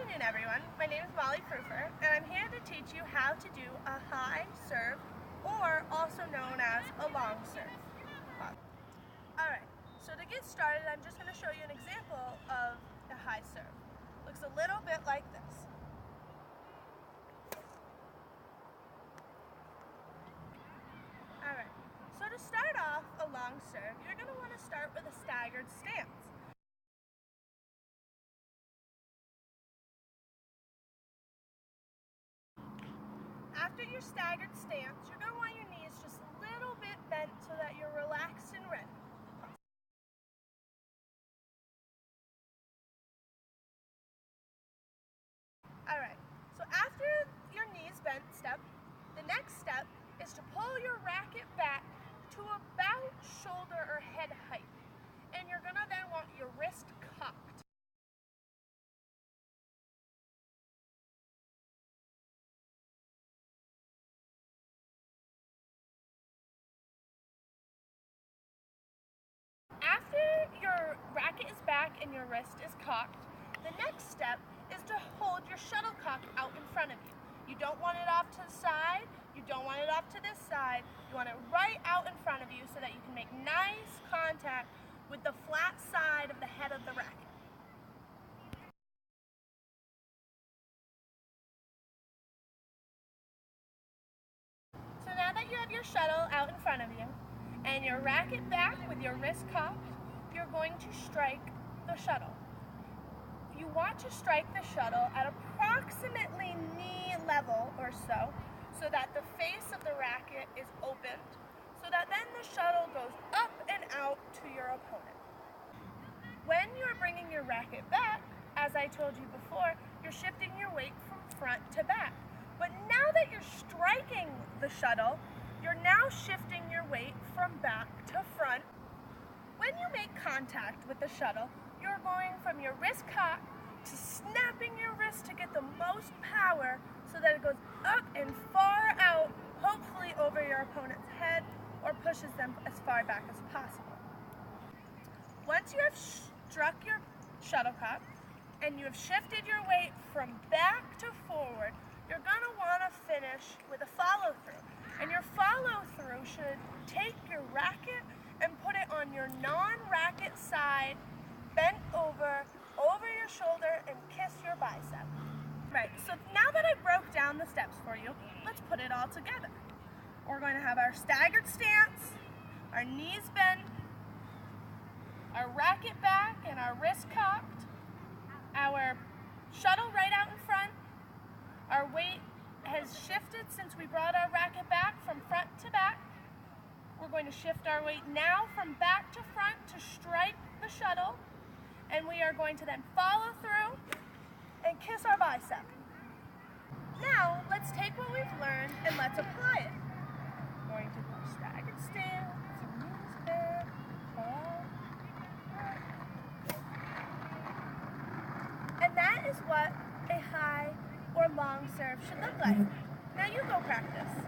afternoon, everyone. My name is Molly Proofer, and I'm here to teach you how to do a high serve, or also known as a long serve. Alright, so to get started, I'm just going to show you an example of a high serve. Looks a little bit like this. Alright, so to start off a long serve, you're going to want to start with a staggered stance. After your staggered stance, you're going to want your knees just a little bit bent so that you're relaxed and ready. Alright, so after your knees bent step, the next step is to pull your racket back to about shoulder or head height. And you're going to then want your wrist cocked. After your racket is back and your wrist is cocked, the next step is to hold your shuttlecock out in front of you. You don't want it off to the side, you don't want it off to this side, you want it right out in front of you so that you can make nice contact with the flat side of the head of the racket. So now that you have your shuttle out in front of you, and your racket back with your wrist cocked, you're going to strike the shuttle. You want to strike the shuttle at approximately knee level or so that the face of the racket is opened, so that then the shuttle goes up and out to your opponent. When you're bringing your racket back, as I told you before, you're shifting your weight from front to back. But now that you're striking the shuttle, you're now shifting your weight from back to front. When you make contact with the shuttle, you're going from your wrist cock to snapping your wrist to get the most power so that it goes up and far out, hopefully over your opponent's head, or pushes them as far back as possible. Once you have struck your shuttlecock and you have shifted your weight from back to forward, you're going to want to finish with a follow-through. And your follow-through should take your racket and put it on your non-racket side, bent over your shoulder, and kiss your bicep. Right, so now that I broke down the steps for you, let's put it all together. We're going to have our staggered stance, our knees bent, our racket back and our wrist cocked, our shuttle right out in front, our weight has shifted since we brought our racket back from front to back. We're going to shift our weight now from back to front to strike the shuttle, and we are going to then follow through and kiss our bicep. Now, let's take what we've learned and let's apply it. We're going to do staggered stance, knees bent, and that is what a high or long serve should look like. Now you go practice.